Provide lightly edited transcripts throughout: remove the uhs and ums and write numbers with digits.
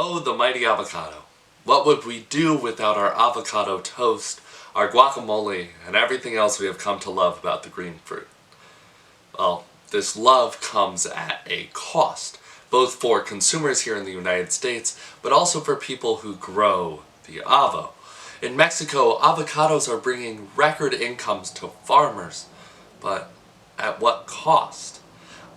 Oh, the mighty avocado. What would we do without our avocado toast, our guacamole, and everything else we have come to love about the green fruit? Well, this love comes at a cost, both for consumers here in the United States, but also for people who grow the avo. In Mexico, avocados are bringing record incomes to farmers, but at what cost?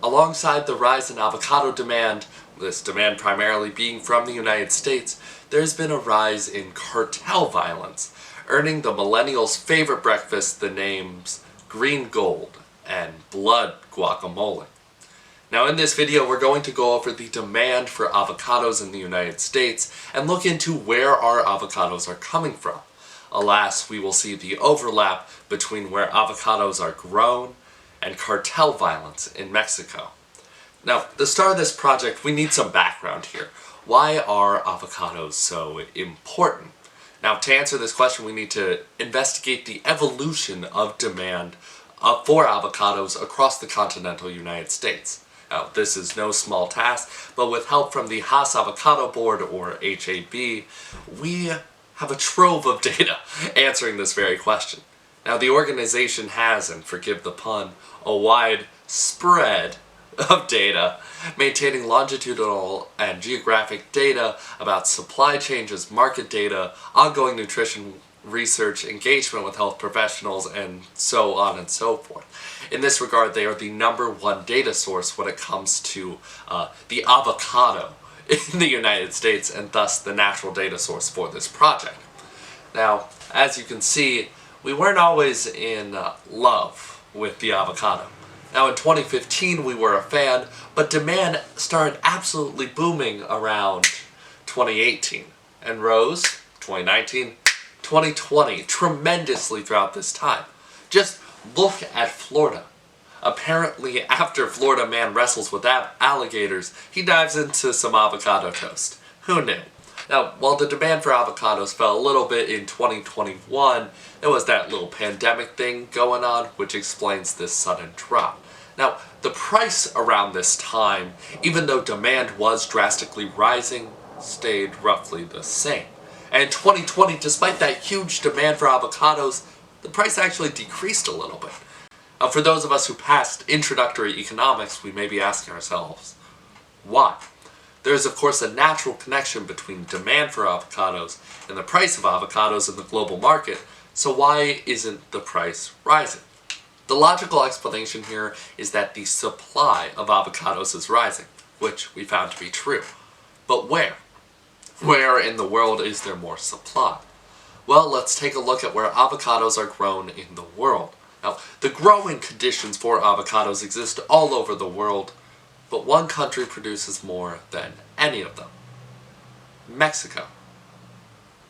Alongside the rise in avocado demand, this demand primarily being from the United States, there's been a rise in cartel violence, earning the millennials' favorite breakfast the names green gold and blood guacamole. Now in this video we're going to go over the demand for avocados in the United States and look into where our avocados are coming from. Alas, we will see the overlap between where avocados are grown and cartel violence in Mexico. Now, to start this project, we need some background here. Why are avocados so important? Now, to answer this question, we need to investigate the evolution of demand for avocados across the continental United States. Now, this is no small task, but with help from the Hass Avocado Board, or HAB, we have a trove of data answering this very question. Now, the organization has, and forgive the pun, a wide spread of data, maintaining longitudinal and geographic data about supply changes, market data, ongoing nutrition research, engagement with health professionals, and so on and so forth. In this regard, they are the #1 data source when it comes to the avocado in the United States, and thus the natural data source for this project. Now, as you can see, we weren't always in love with the avocado. Now in 2015 we were a fan, but demand started absolutely booming around 2018 and rose 2019, 2020 tremendously throughout this time. Just look at Florida. Apparently after Florida man wrestles with alligators, he dives into some avocado toast. Who knew? Now, while the demand for avocados fell a little bit in 2021, there was that little pandemic thing going on, which explains this sudden drop. Now, the price around this time, even though demand was drastically rising, stayed roughly the same. And in 2020, despite that huge demand for avocados, the price actually decreased a little bit. Now, for those of us who passed introductory economics, we may be asking ourselves, why? There is, of course, a natural connection between demand for avocados and the price of avocados in the global market, so why isn't the price rising? The logical explanation here is that the supply of avocados is rising, which we found to be true. But where? Where in the world is there more supply? Well, let's take a look at where avocados are grown in the world. Now, the growing conditions for avocados exist all over the world, but one country produces more than any of them: Mexico.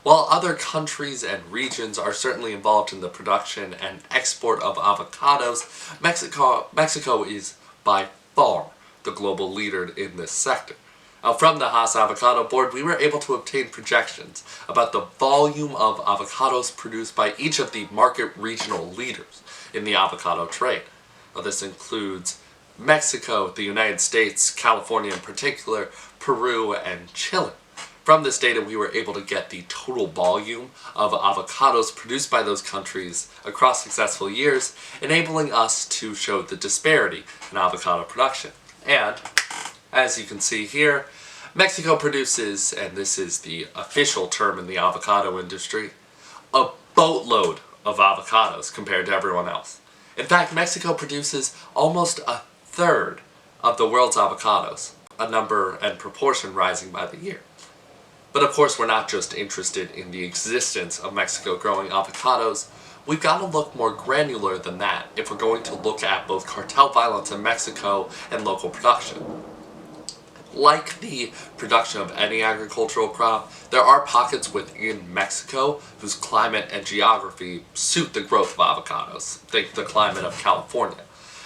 While other countries and regions are certainly involved in the production and export of avocados, Mexico is by far the global leader in this sector. Now, from the Hass Avocado Board, we were able to obtain projections about the volume of avocados produced by each of the market regional leaders in the avocado trade. Now, this includes Mexico, the United States, California in particular, Peru, and Chile. From this data, we were able to get the total volume of avocados produced by those countries across successful years, enabling us to show the disparity in avocado production. And, as you can see here, Mexico produces, and this is the official term in the avocado industry, a boatload of avocados compared to everyone else. In fact, Mexico produces almost a third of the world's avocados, a number and proportion rising by the year. But of course, we're not just interested in the existence of Mexico growing avocados. We've got to look more granular than that if we're going to look at both cartel violence in Mexico and local production. Like the production of any agricultural crop, there are pockets within Mexico whose climate and geography suit the growth of avocados. Think the climate of California.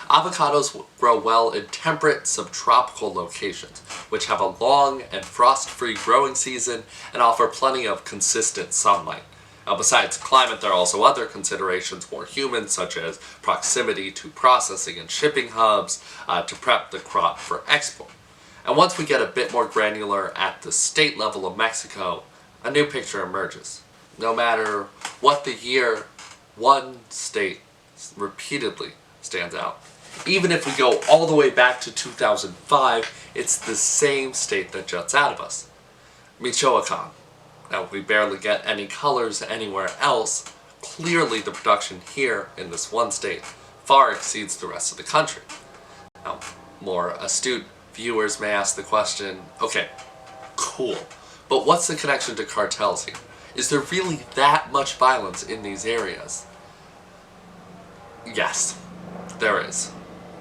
Avocados grow well in temperate subtropical locations, which have a long and frost-free growing season and offer plenty of consistent sunlight. Now, besides climate, there are also other considerations for humans, such as proximity to processing and shipping hubs to prep the crop for export. And once we get a bit more granular at the state level of Mexico, a new picture emerges. No matter what the year, one state repeatedly stands out. Even if we go all the way back to 2005, it's the same state that juts out of us. Michoacan. Now, we barely get any colors anywhere else. Clearly, the production here in this one state far exceeds the rest of the country. Now, more astute viewers may ask the question, okay, cool, but what's the connection to cartels here? Is there really that much violence in these areas? Yes, there is.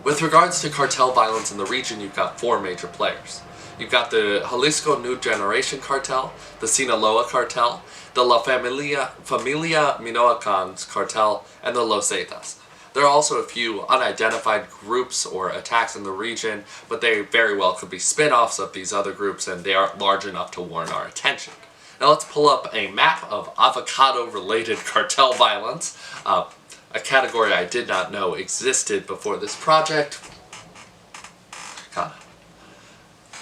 With regards to cartel violence in the region, you've got four major players. You've got the Jalisco New Generation Cartel, the Sinaloa Cartel, the La Familia Minoacan's Cartel, and the Los Zetas. There are also a few unidentified groups or attacks in the region, but they very well could be spin-offs of these other groups, and they aren't large enough to warrant our attention. Now let's pull up a map of avocado-related cartel violence, a category I did not know existed before this project.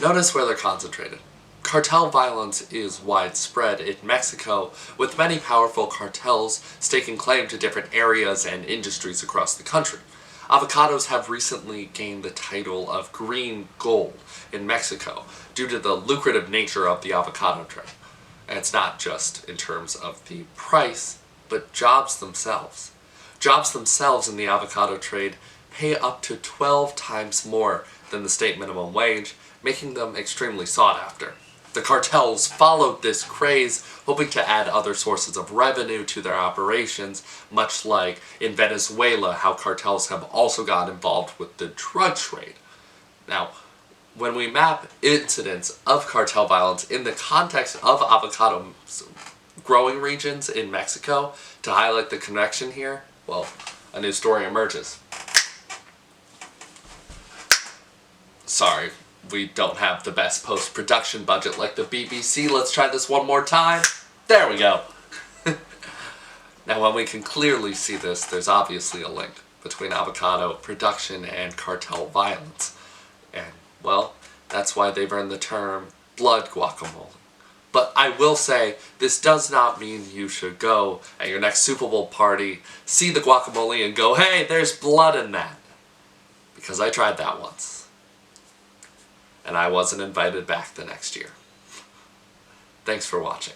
Notice where they're concentrated. Cartel violence is widespread in Mexico, with many powerful cartels staking claim to different areas and industries across the country. Avocados have recently gained the title of green gold in Mexico due to the lucrative nature of the avocado trade. And it's not just in terms of the price, but jobs themselves. Jobs themselves in the avocado trade pay up to 12 times more than the state minimum wage, making them extremely sought after. The cartels followed this craze, hoping to add other sources of revenue to their operations, much like in Venezuela how cartels have also got involved with the drug trade. Now, when we map incidents of cartel violence in the context of avocado growing regions in Mexico to highlight the connection here, well, a new story emerges. Sorry, we don't have the best post-production budget like the BBC. Let's try this one more time. There we go. Now, when we can clearly see this, there's obviously a link between avocado production and cartel violence. And, well, that's why they've earned the term blood guacamole. But I will say, this does not mean you should go at your next Super Bowl party, see the guacamole and go, hey, there's blood in that. Because I tried that once. And I wasn't invited back the next year. Thanks for watching.